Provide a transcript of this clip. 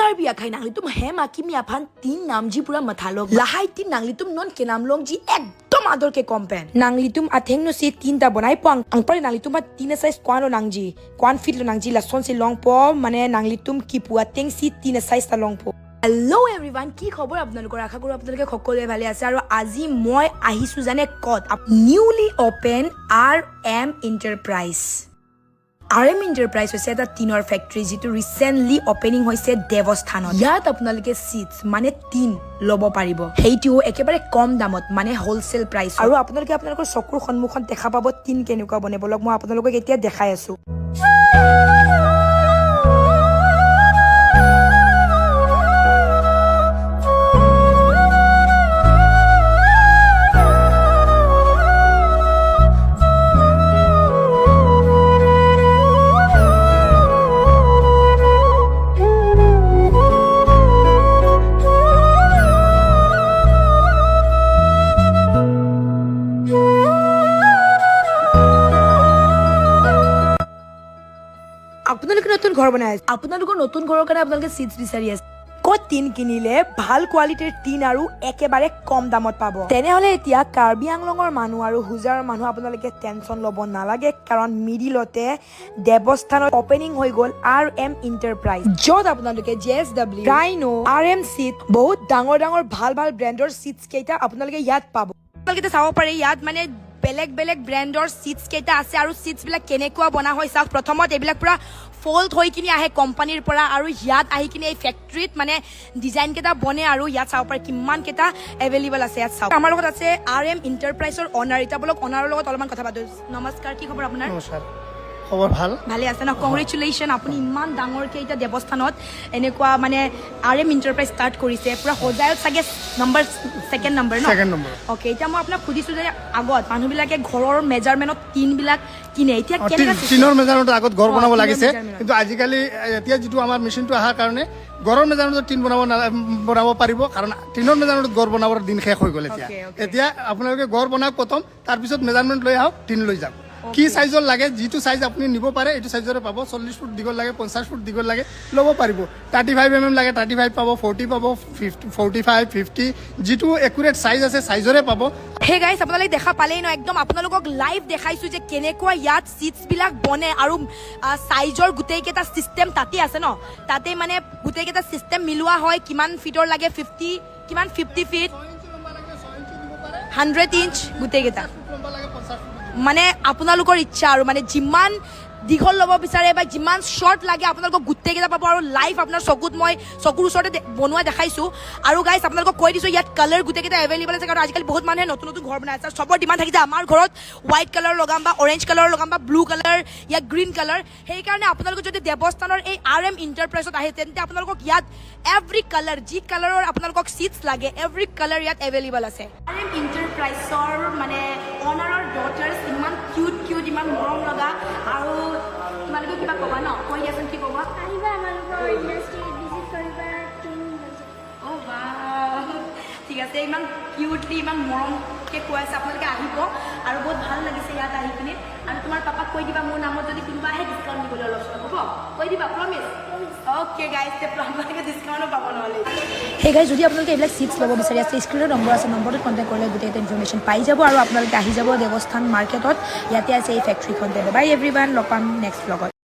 Karbi akai nangli tum hema kimi aphan tin namji pura mathalok lahai tin nangli tum non ke namlong ji ekdom ador ke kompen nangli tum atheng no se tinta bonai pang angpare nangli tum tin size kwano nangji kwan fit lo nangji lason se long po mane nangli tum kipua teng si tin size ta long po Hello everyone কি খবৰ আপোনালোকৰ আশা কৰো আপোনালোকে সকলোৱে ভালে আছে আৰু আজি মই আহিছো জানে কত newly open RM enterprise RM enterprise হৈছে এটা টিনৰ ফ্যাক্টৰী যেটো ৰিসেন্টলি ওপেনিং হৈছে দেৱস্থানত ইয়াত আপোনালোকে সিটস মানে টিন লব পাৰিব হেইটো একেবাৰে কম দামত মানে হোলসেল প্ৰাইস আৰু আপোনালোকে আপোনালোকৰ চকুৰ সন্মুখত দেখা পাব টিন কেনেকুৱা বনে বলক মই আপোনালোকক এতিয়া দেখাই আছো আপোনালোকে নতুন ঘৰ বনাই আছে আপোনালোকৰ নতুন ঘৰৰ কাৰণে আপোনালোকে সিটস বিচাৰি আছে কত টিন কিনিলে ভাল কোৱালিটিৰ টিন আৰু একেবাৰে কম দামত পাব তেনেহলে এতিয়া কাৰ্বি আংলঙৰ মানুহ আৰু হুজাৰ মানুহ আপোনালোকে টেনচন লব নালাগে কাৰণ মিডিলতে দেৱস্থানত ওপেনিং হৈ গল RM এন্টাৰপ্ৰাইজ যত আপোনালোকে JSW ৰাইনো RM সিট বহুত ডাঙৰ ডাঙৰ ভাল ভাল ব্ৰ্যান্ডৰ সিটস কেইটা আপোনালোকে ইয়াত পাব আপোনালোকে চাব পাৰে ইয়াত মানে বেলেগ ব্ৰ্যান্ডৰ সিটস কেইটা আছে আৰু সিটস বিলাক কেনেকুৱা বনা হয় চাওক প্ৰথমত এবিলাক পুৰা ফল্ড হৈ কিনি আহে কোম্পানীৰ পৰা আৰু ইয়াত আহি কিনি এই ফ্যাক্টৰীত মানে ডিজাইন কেইটা বনে আৰু ইয়াত চাব পাৰে কিমান কেইটা এভেইলেবল আছে ইয়াত চাওক আমাৰ লগত আছে RM এন্টাৰপ্ৰাইজৰ অনাৰ এটা বলক অনাৰৰ লগত অলপমান কথা পাতো নমস্কাৰ কি খবৰ আপোনাৰ নমস্কাৰ খবৰ ভাল ভালে আছে না কংগ্ৰেচুলেশ্যন আপুনি ইমান ডাঙৰকে এটা দেৱস্থানত এনেকুৱা মানে RM এন্টাৰপ্ৰাইজ ষ্টাৰ্ট কৰিছে পুৰা হোজাইত সাগে নম্বৰ সেকেন্ড নম্বৰ ন সেকেন্ড নম্বৰ ওকে এটা মই আপোনাক খুদিছো যে আগত মানুহবিলাকে ঘৰৰ মেজাৰমেন্টত টিন বিলাক কিনে এতিয়া কেনেকা টিনৰ মেজাৰমেন্টত আগত ঘৰ বনাব লাগিছে কিন্তু আজিকালি এতিয়া যেটো আমাৰ মেচিনটো আহাৰ কাৰণে ঘৰৰ মেজাৰমেন্টত টিন বনাব পাৰিব কাৰণ টিনৰ মেজাৰমেন্টত ঘৰ বনাবৰ দিন শেষ হৈ গল এতিয়া আপোনালোকে ঘৰ বনাওক প্ৰথম তাৰ পিছত মেজাৰমেন্ট লৈ আহক টিন লৈ যাওক কি সাইজৰ লাগে যেটো সাইজ আপুনি নিব পাৰে এটো সাইজৰে পাব 40 ফুট দীঘল লাগে 50 ফুট দীঘল লাগে লব পাৰিব 35 mm লাগে 35 পাব 40 পাব 45 50 যেটো একুৰেট সাইজ আছে সাইজৰে পাব হে গাইস আপোনালোকে দেখা পালেই ন একদম আপোনালোকক লাইভ দেখাইছো যে কেনেকুৱা ইয়াত সিটস বিলাক বনে আৰু সাইজৰ গুটেই কেটা সিস্টেম তাতে আছে ন তাতে মানে গুটেই কেটা সিস্টেম মিলোৱা হয় কিমান ফিটৰ লাগে 50 কিমান 50 ফিট 100 ইঞ্চ গুটেই কেটা মানে আপোনালোকৰ ইচ্ছা আৰু মানে যিমান দীঘল লব বিচাৰে বা যিমান শৰ্ট লাগে আপোনালোকক গুটেই কেইটা পাব আৰু লাইভ আপোনাৰ চকুত মই চকুৰ ওচৰতে বনোৱা দেখাইছো আৰু গাইস আপোনালোকক কৈ দিছো ইয়াত কালাৰ গুটেই কেইটা এভেইলেবল আছে কাৰণ আজিকালি বহুত মানুহে নতুন নতুন ঘৰ বনাই আছে সবৰ ডিমান্ড থাকে যে আমাৰ ঘৰত হোৱাইট কালাৰ লগাম বা অৰেঞ্জ কালাৰ লগাম বা ব্লু কালাৰ ইয়া গ্ৰীণ কালাৰ সেই কাৰণে আপোনালোকে যদি দেৱস্থানৰ এই RM এন্টাৰপ্ৰাইজত আহে তেন্তে আপোনালোকক ইয়াত এভৰি কালাৰ যি কালাৰৰ আপোনালোকক সিটস লাগে এভৰি কালাৰ ইয়াত এভেইলেবল আছে RM এন্টাৰপ্ৰাইজৰ মানে অনাৰৰ ডটাৰ্স ইমান কিউট ইমান মৰম লগা আৰু তোমালোকে কিবা কবা ন কৈ দিয়াচোন কি কবা আহিবা আমালোকৰ ইণ্ডাষ্ট্ৰি ভিজিট কৰিবা টিম ও বাও ঠিক আছে ইমান কিউটলি ইমান মৰমকে কৈ আছে আপোনালোকে আহিব আৰু বহুত ভাল লাগিছে ইয়াত আহি কিনে আৰু তোমাৰ পাপাক কৈ দিবা মোৰ নামত যদি কোনোবা আহে ডিছকাউণ্ট দিবলৈ অলপ হ'ব কৈ দিবা প্ৰমিছ ওকে গাইজ তে আপোনালোকে ডিছকাউণ্টো পাব নহ'লে হে গাইজ যদি আপোনালোকে এইবিলাক সিটস ল'ব বিচাৰি আছে স্ক্ৰীনৰ নম্বৰ আছে নম্বৰটোত কণ্টেক্ট কৰিলে গোটেই এটা ইনফৰমেশ্যন পাই যাব আৰু আপোনালোকে আহি যাব দেৱস্থান মাৰ্কেটত ইয়াতে আছে এই ফেক্টৰীখন বাই এভৰিৱান লগ পাম নেক্সট ব্লগত